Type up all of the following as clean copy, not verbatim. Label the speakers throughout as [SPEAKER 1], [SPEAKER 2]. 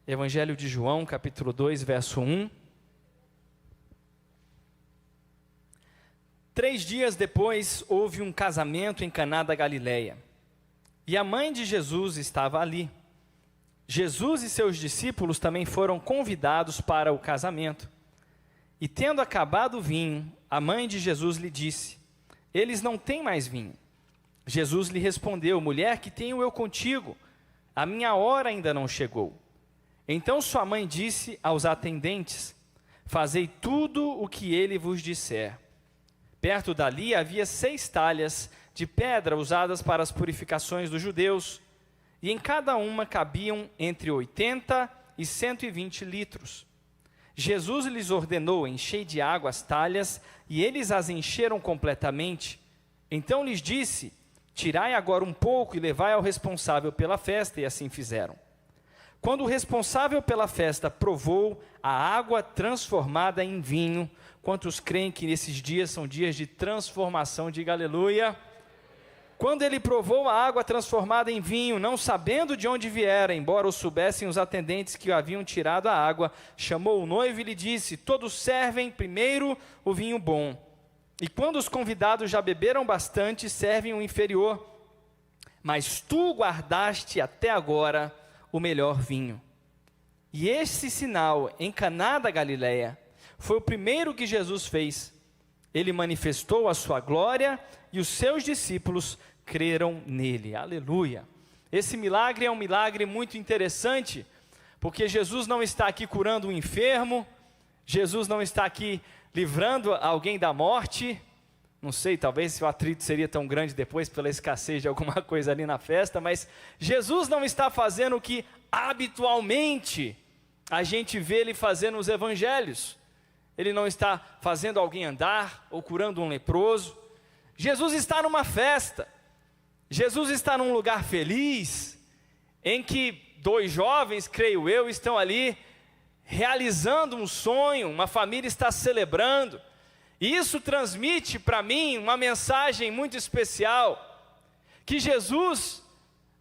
[SPEAKER 1] Evangelho de João, capítulo 2, verso 1. 3 dias depois, houve um casamento em Caná da Galileia, e a mãe de Jesus estava ali. Jesus e seus discípulos também foram convidados para o casamento. E tendo acabado o vinho, a mãe de Jesus lhe disse: eles não têm mais vinho. Jesus lhe respondeu: mulher, que tenho eu contigo? A minha hora ainda não chegou. Então sua mãe disse aos atendentes: fazei tudo o que ele vos disser. Perto dali havia 6 talhas de pedra usadas para as purificações dos judeus, e em cada uma cabiam entre 80 e 120 litros. Jesus lhes ordenou: enchei de água as talhas, e eles as encheram completamente. Então lhes disse: tirai agora um pouco e levai ao responsável pela festa, e assim fizeram. Quando o responsável pela festa provou a água transformada em vinho, quantos creem que nesses dias são dias de transformação? Diga aleluia. Quando ele provou a água transformada em vinho, não sabendo de onde viera, embora o soubessem os atendentes que haviam tirado a água, chamou o noivo e lhe disse: todos servem primeiro o vinho bom, e quando os convidados já beberam bastante, servem o inferior. Mas tu guardaste até agora o melhor vinho. E esse sinal em Caná da Galileia foi o primeiro que Jesus fez. Ele manifestou a sua glória e os seus discípulos creram nele. Aleluia. Esse milagre é um milagre muito interessante, porque Jesus não está aqui curando um enfermo, Jesus não está aqui livrando alguém da morte. Não sei, talvez o atrito seria tão grande depois pela escassez de alguma coisa ali na festa, mas Jesus não está fazendo o que habitualmente a gente vê ele fazer nos evangelhos. Ele não está fazendo alguém andar ou curando um leproso. Jesus está numa festa. Jesus está num lugar feliz, em que 2 jovens, creio eu, estão ali realizando um sonho, uma família está celebrando. E isso transmite para mim uma mensagem muito especial, que Jesus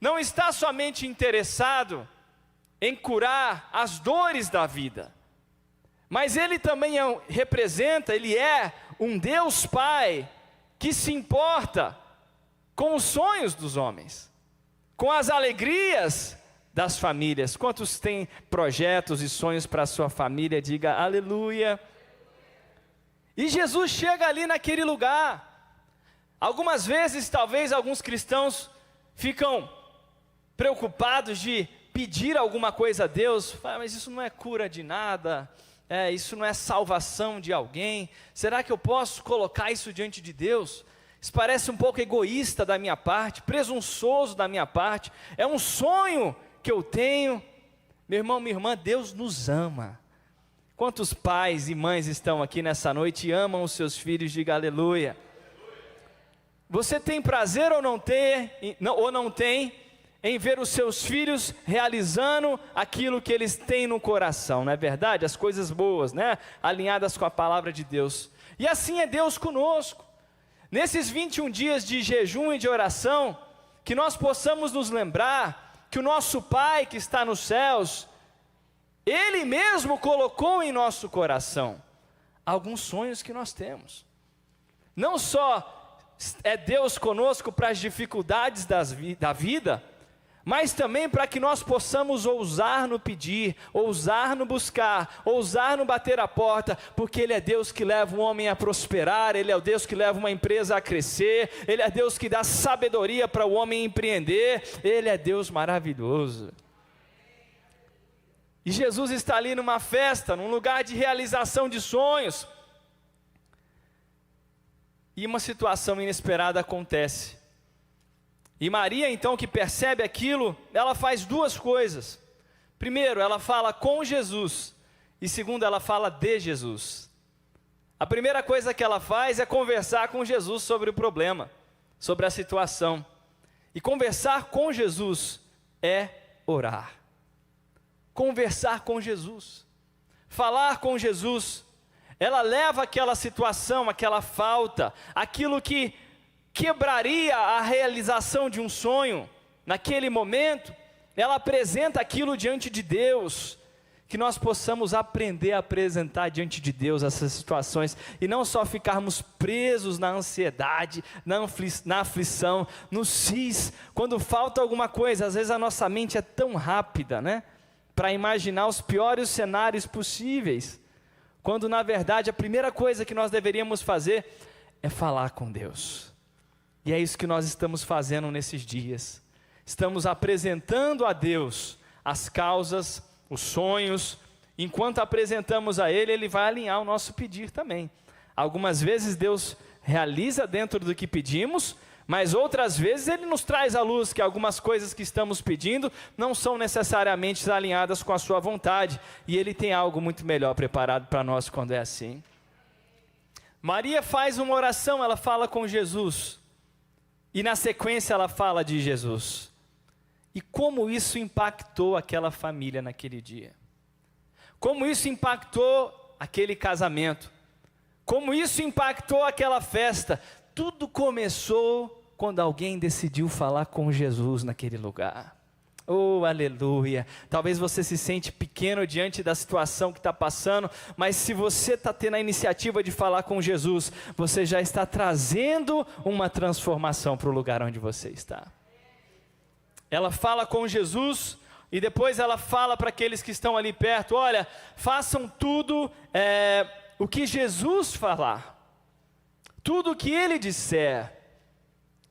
[SPEAKER 1] não está somente interessado em curar as dores da vida, mas Ele também representa, Ele é um Deus Pai, que se importa com os sonhos dos homens, com as alegrias das famílias. Quantos têm projetos e sonhos para a sua família? Diga aleluia. E Jesus chega ali naquele lugar. Algumas vezes, talvez, alguns cristãos ficam preocupados de pedir alguma coisa a Deus. Mas isso não é cura de nada, isso não é salvação de alguém. Será que eu posso colocar isso diante de Deus? Isso parece um pouco egoísta da minha parte, presunçoso da minha parte. É um sonho que eu tenho. Meu irmão, minha irmã, Deus nos ama. Quantos pais e mães estão aqui nessa noite e amam os seus filhos? Diga aleluia. Você tem prazer ou não tem em ver os seus filhos realizando aquilo que eles têm no coração, não é verdade? As coisas boas, né? Alinhadas com a palavra de Deus. E assim é Deus conosco. Nesses 21 dias de jejum e de oração, que nós possamos nos lembrar que o nosso Pai que está nos céus, Ele mesmo colocou em nosso coração alguns sonhos que nós temos. Não só é Deus conosco para as dificuldades da vida, mas também para que nós possamos ousar no pedir, ousar no buscar, ousar no bater a porta, porque Ele é Deus que leva o homem a prosperar, Ele é o Deus que leva uma empresa a crescer, Ele é Deus que dá sabedoria para o homem empreender, Ele é Deus maravilhoso. E Jesus está ali numa festa, num lugar de realização de sonhos. E uma situação inesperada acontece. E Maria, então, que percebe aquilo, ela faz 2 coisas. Primeiro, ela fala com Jesus. E segundo, ela fala de Jesus. A primeira coisa que ela faz é conversar com Jesus sobre o problema, sobre a situação. E conversar com Jesus é orar. Conversar com Jesus, falar com Jesus. Ela leva aquela situação, aquela falta, aquilo que quebraria a realização de um sonho, naquele momento, ela apresenta aquilo diante de Deus, que nós possamos aprender a apresentar diante de Deus essas situações, e não só ficarmos presos na ansiedade, na aflição, no cis, quando falta alguma coisa. Às vezes a nossa mente é tão rápida, né, para imaginar os piores cenários possíveis, quando na verdade a primeira coisa que nós deveríamos fazer é falar com Deus. E é isso que nós estamos fazendo nesses dias. Estamos apresentando a Deus as causas, os sonhos. Enquanto apresentamos a Ele, Ele vai alinhar o nosso pedir também. Algumas vezes Deus realiza dentro do que pedimos, mas outras vezes Ele nos traz à luz que algumas coisas que estamos pedindo não são necessariamente alinhadas com a sua vontade, e Ele tem algo muito melhor preparado para nós quando é assim. Maria faz uma oração, ela fala com Jesus, e na sequência ela fala de Jesus. E como isso impactou aquela família naquele dia? Como isso impactou aquele casamento? Como isso impactou aquela festa? Tudo começou quando alguém decidiu falar com Jesus naquele lugar. Oh, aleluia! Talvez você se sente pequeno diante da situação que está passando, mas se você está tendo a iniciativa de falar com Jesus, você já está trazendo uma transformação para o lugar onde você está. Ela fala com Jesus, e depois ela fala para aqueles que estão ali perto: olha, façam tudo o que Jesus falar, tudo o que Ele disser,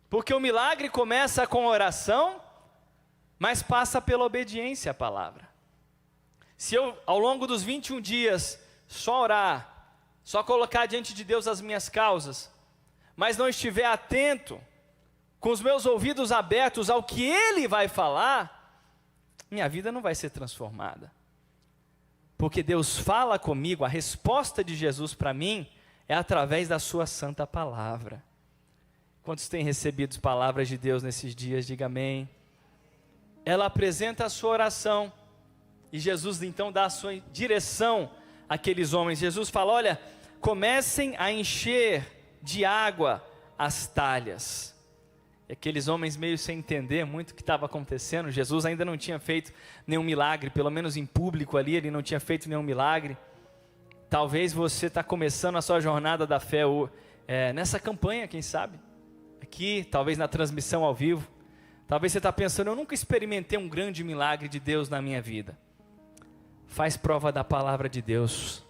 [SPEAKER 1] porque o milagre começa com oração, mas passa pela obediência à palavra. Se eu, ao longo dos 21 dias, só orar, só colocar diante de Deus as minhas causas, mas não estiver atento, com os meus ouvidos abertos ao que Ele vai falar, minha vida não vai ser transformada. Porque Deus fala comigo, a resposta de Jesus para mim é através da sua santa palavra. Quantos têm recebido palavras de Deus nesses dias? Diga amém. Ela apresenta a sua oração, e Jesus então dá a sua direção àqueles homens. Jesus fala: olha, comecem a encher de água as talhas. E aqueles homens meio sem entender muito o que estava acontecendo. Jesus ainda não tinha feito nenhum milagre, pelo menos em público ali, ele não tinha feito nenhum milagre. Talvez você está começando a sua jornada da fé nessa campanha, quem sabe, aqui, talvez na transmissão ao vivo. Talvez você está pensando: eu nunca experimentei um grande milagre de Deus na minha vida. Faz prova da palavra de Deus.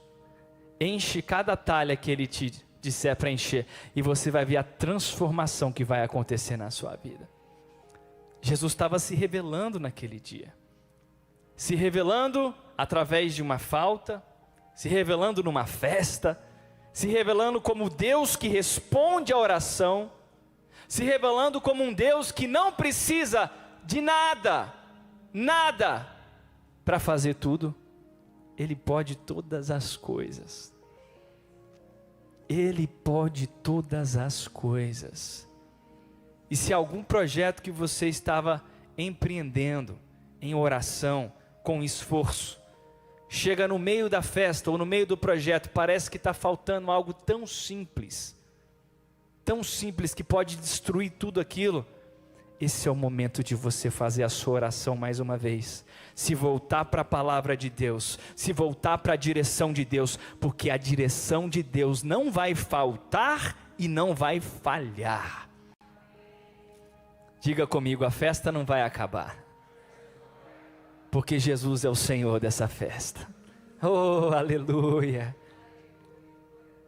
[SPEAKER 1] Enche cada talha que Ele te disser para encher, e você vai ver a transformação que vai acontecer na sua vida. Jesus estava se revelando naquele dia. Se revelando através de uma falta, se revelando numa festa, se revelando como Deus que responde à oração, se revelando como um Deus que não precisa de nada para fazer tudo. Ele pode todas as coisas. Ele pode todas as coisas. E se algum projeto que você estava empreendendo em oração, com esforço, chega no meio da festa ou no meio do projeto, parece que está faltando algo tão simples que pode destruir tudo aquilo, esse é o momento de você fazer a sua oração mais uma vez, se voltar para a palavra de Deus, se voltar para a direção de Deus, porque a direção de Deus não vai faltar e não vai falhar. Diga comigo: a festa não vai acabar, porque Jesus é o Senhor dessa festa. Oh, aleluia!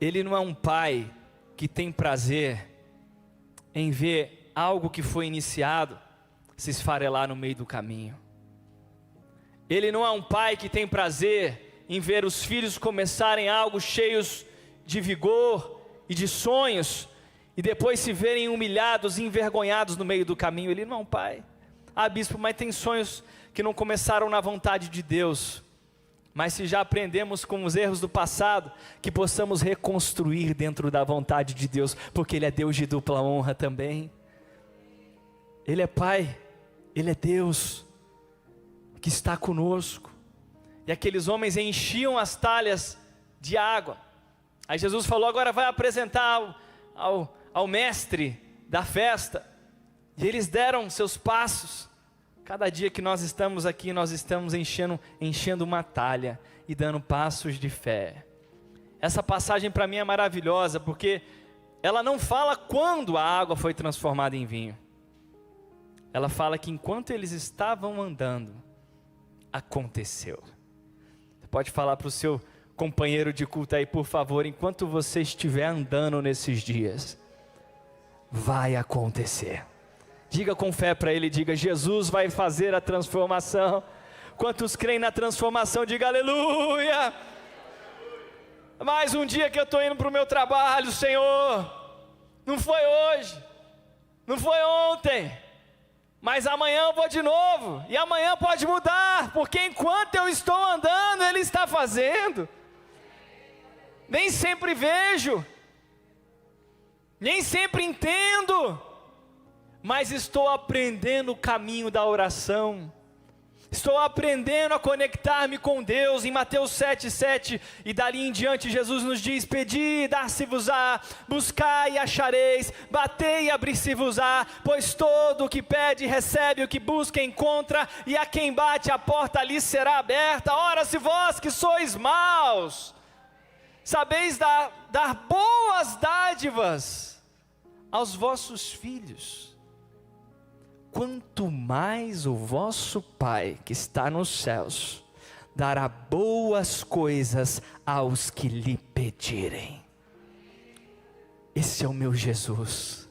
[SPEAKER 1] Ele não é um pai que tem prazer em ver algo que foi iniciado se esfarelar no meio do caminho. Ele não é um pai que tem prazer em ver os filhos começarem algo cheios de vigor e de sonhos, e depois se verem humilhados e envergonhados no meio do caminho. Ele não é um pai. Ah, bispo, mas tem sonhos que não começaram na vontade de Deus. Mas se já aprendemos com os erros do passado, que possamos reconstruir dentro da vontade de Deus, porque Ele é Deus de dupla honra também. Ele é Pai, Ele é Deus, que está conosco. E aqueles homens enchiam as talhas de água. Aí Jesus falou: agora vai apresentar ao mestre da festa. E eles deram seus passos, Cada dia que nós estamos aqui, nós estamos enchendo uma talha e dando passos de fé. Essa passagem para mim é maravilhosa, porque ela não fala quando a água foi transformada em vinho. Ela fala que enquanto eles estavam andando, aconteceu. Você pode falar para o seu companheiro de culto aí, por favor, enquanto você estiver andando nesses dias, vai acontecer. Diga com fé para ele, diga: Jesus vai fazer a transformação. Quantos creem na transformação, diga aleluia. Mais um dia que eu estou indo para o meu trabalho, Senhor, não foi hoje, não foi ontem, mas amanhã eu vou de novo, e amanhã pode mudar, porque enquanto eu estou andando, Ele está fazendo. Nem sempre vejo, nem sempre entendo, mas estou aprendendo o caminho da oração, estou aprendendo a conectar-me com Deus. Em Mateus 7,7, e dali em diante Jesus nos diz: pedi e dar-se-vos-á, buscai e achareis, batei e abrir-se-vos-á, pois todo o que pede recebe, o que busca encontra, e a quem bate a porta lhe será aberta. Ora, se vós que sois maus, sabeis dar boas dádivas aos vossos filhos, quanto mais o vosso Pai que está nos céus dará boas coisas aos que lhe pedirem. Esse é o meu Jesus,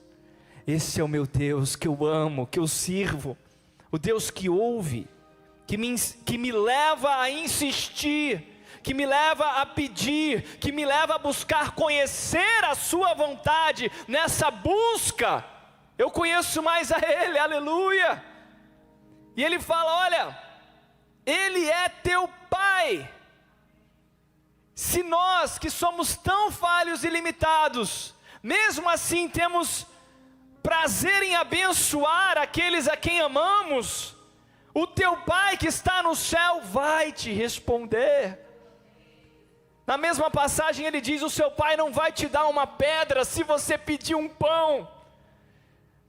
[SPEAKER 1] esse é o meu Deus que eu amo, que eu sirvo, o Deus que ouve, que me leva a insistir, que me leva a pedir, que me leva a buscar conhecer a sua vontade. Nessa busca, eu conheço mais a Ele, aleluia. E Ele fala: olha, Ele é teu Pai. Se nós que somos tão falhos e limitados, mesmo assim temos prazer em abençoar aqueles a quem amamos, o teu Pai que está no céu vai te responder. Na mesma passagem ele diz: o seu pai não vai te dar uma pedra se você pedir um pão.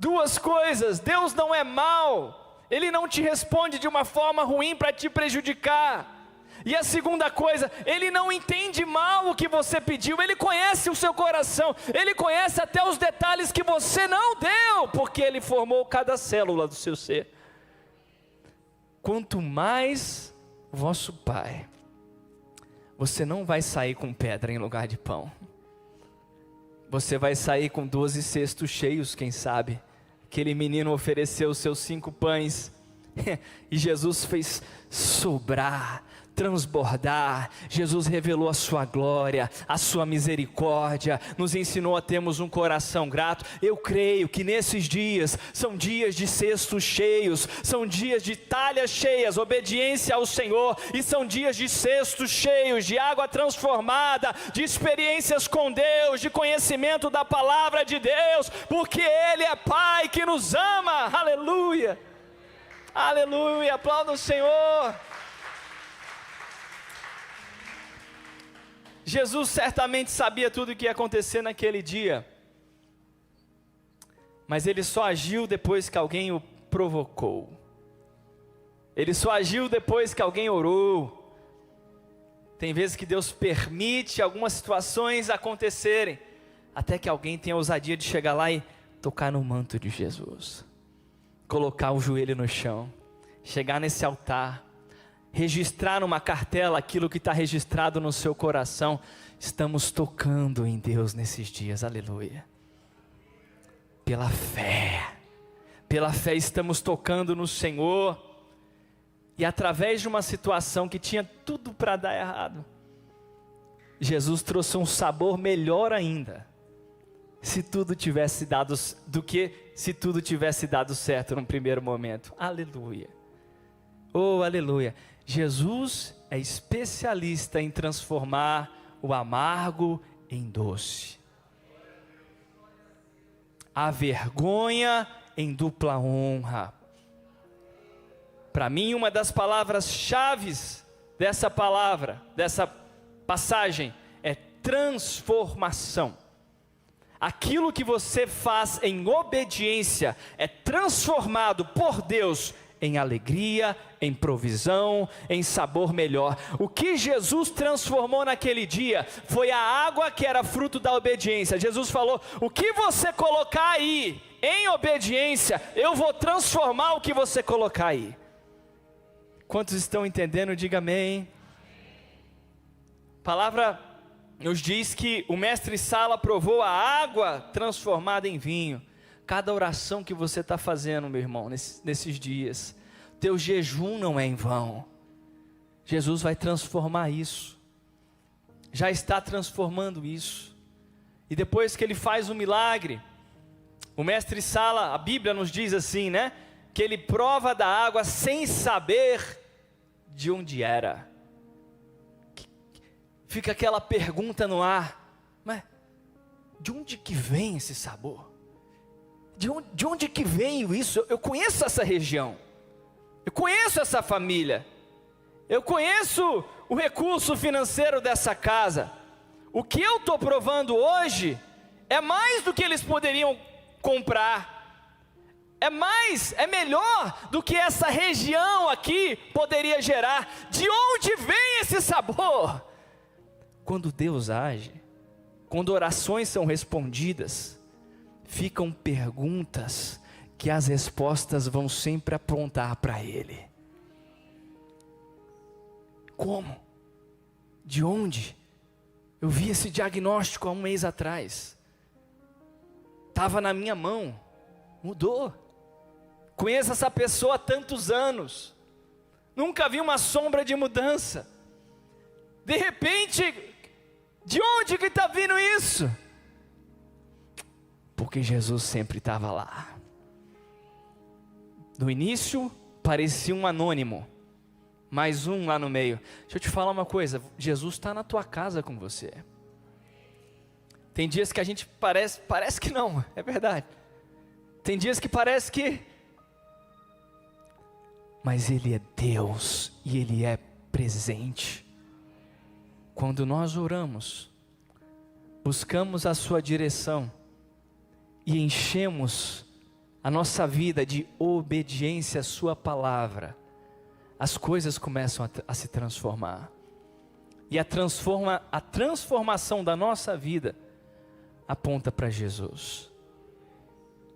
[SPEAKER 1] Duas coisas: Deus não é mau, Ele não te responde de uma forma ruim para te prejudicar. E a segunda coisa, Ele não entende mal o que você pediu, Ele conhece o seu coração, Ele conhece até os detalhes que você não deu, porque Ele formou cada célula do seu ser. Quanto mais vosso Pai, você não vai sair com pedra em lugar de pão. Você vai sair com 12 cestos cheios, quem sabe. Aquele menino ofereceu os seus 5 pães e Jesus fez sobrar, transbordar. Jesus revelou a sua glória, a sua misericórdia, nos ensinou a termos um coração grato. Eu creio que nesses dias são dias de cestos cheios, são dias de talhas cheias, obediência ao Senhor, e são dias de cestos cheios, de água transformada, de experiências com Deus, de conhecimento da palavra de Deus, porque Ele é Pai que nos ama, aleluia, aleluia, aplauda o Senhor. Jesus certamente sabia tudo o que ia acontecer naquele dia, mas Ele só agiu depois que alguém o provocou. Ele só agiu depois que alguém orou. Tem vezes que Deus permite algumas situações acontecerem, até que alguém tenha a ousadia de chegar lá e tocar no manto de Jesus, colocar o joelho no chão, chegar nesse altar, registrar numa cartela aquilo que está registrado no seu coração. Estamos tocando em Deus nesses dias, aleluia. Pela fé estamos tocando no Senhor. E através de uma situação que tinha tudo para dar errado, Jesus trouxe um sabor melhor ainda, se tudo tivesse dado certo no primeiro momento, aleluia. Oh, aleluia. Jesus é especialista em transformar o amargo em doce, a vergonha em dupla honra. Para mim, uma das palavras-chave dessa passagem é transformação. Aquilo que você faz em obediência é transformado por Deus em alegria, em provisão, em sabor melhor. O que Jesus transformou naquele dia foi a água que era fruto da obediência. Jesus falou: o que você colocar aí em obediência, eu vou transformar o que você colocar aí. Quantos estão entendendo? Diga amém. A palavra nos diz que o mestre Sala provou a água transformada em vinho. Cada oração que você está fazendo, meu irmão, nesses dias, teu jejum não é em vão. Jesus vai transformar isso. Já está transformando isso. E depois que ele faz o milagre, o mestre Sala, a Bíblia nos diz assim, né? Que ele prova da água sem saber de onde era. Fica aquela pergunta no ar: mas de onde que vem esse sabor? De onde que veio isso? Eu conheço essa região, eu conheço essa família, eu conheço o recurso financeiro dessa casa. O que eu estou provando hoje é mais do que eles poderiam comprar, é melhor do que essa região aqui poderia gerar. De onde vem esse sabor? Quando Deus age, quando orações são respondidas, ficam perguntas que as respostas vão sempre apontar para Ele. Como? De onde? Eu vi esse diagnóstico há um mês atrás. Estava na minha mão. Mudou. Conheço essa pessoa há tantos anos. Nunca vi uma sombra de mudança. De repente, de onde que está vindo isso? Porque Jesus sempre estava lá. No início, parecia um anônimo. Mais um lá no meio. Deixa eu te falar uma coisa. Jesus está na tua casa com você. Tem dias que a gente parece que não. É verdade. Tem dias que parece que... Mas Ele é Deus. E Ele é presente. Quando nós oramos, buscamos a sua direção e enchemos a nossa vida de obediência à sua palavra, as coisas começam a se transformar. E a transformação da nossa vida aponta para Jesus.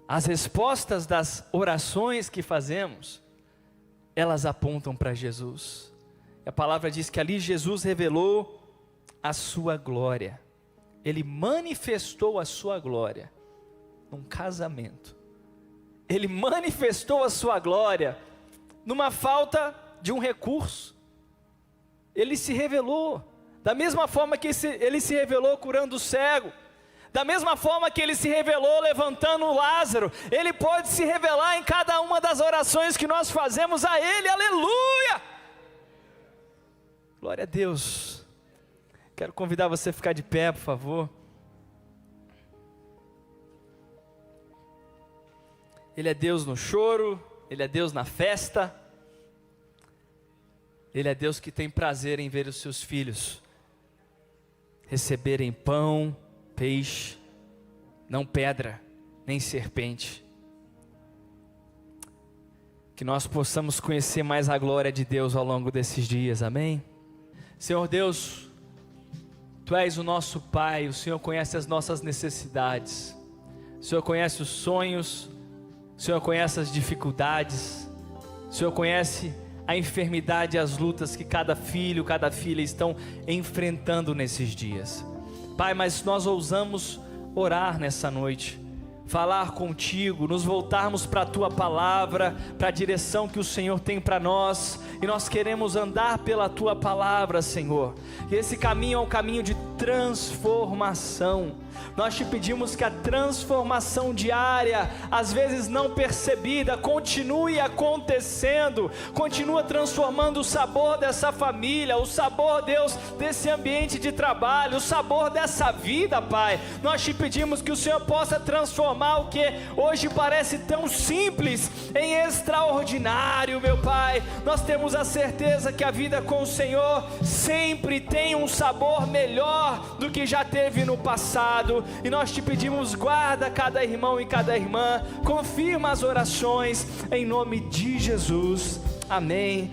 [SPEAKER 1] As respostas das orações que fazemos, elas apontam para Jesus. E a palavra diz que ali Jesus revelou a sua glória. Ele manifestou a sua glória num casamento. Ele manifestou a sua glória numa falta de um recurso. Ele se revelou da mesma forma que ele se revelou curando o cego, da mesma forma que ele se revelou levantando o Lázaro. Ele pode se revelar em cada uma das orações que nós fazemos a Ele. Aleluia! Glória a Deus. Quero convidar você a ficar de pé, por favor. Ele é Deus no choro, Ele é Deus na festa. Ele é Deus que tem prazer em ver os seus filhos receberem pão, peixe, não pedra, nem serpente. Que nós possamos conhecer mais a glória de Deus ao longo desses dias, amém? Senhor Deus, Tu és o nosso Pai, o Senhor conhece as nossas necessidades, o Senhor conhece os sonhos, o Senhor conhece as dificuldades, o Senhor conhece a enfermidade e as lutas que cada filho, cada filha estão enfrentando nesses dias. Pai, mas nós ousamos orar nessa noite, falar contigo, nos voltarmos para a Tua palavra, para a direção que o Senhor tem para nós, e nós queremos andar pela Tua palavra, Senhor, e esse caminho é um caminho de transformação. Nós te pedimos que a transformação diária, às vezes não percebida, continue acontecendo, continua transformando o sabor dessa família, o sabor, Deus, desse ambiente de trabalho, o sabor dessa vida, Pai. Nós te pedimos que o Senhor possa transformar o que hoje parece tão simples em extraordinário, meu Pai. Nós temos a certeza que a vida com o Senhor sempre tem um sabor melhor maior do que já teve no passado. E nós te pedimos, guarda cada irmão e cada irmã, confirma as orações, em nome de Jesus. Amém.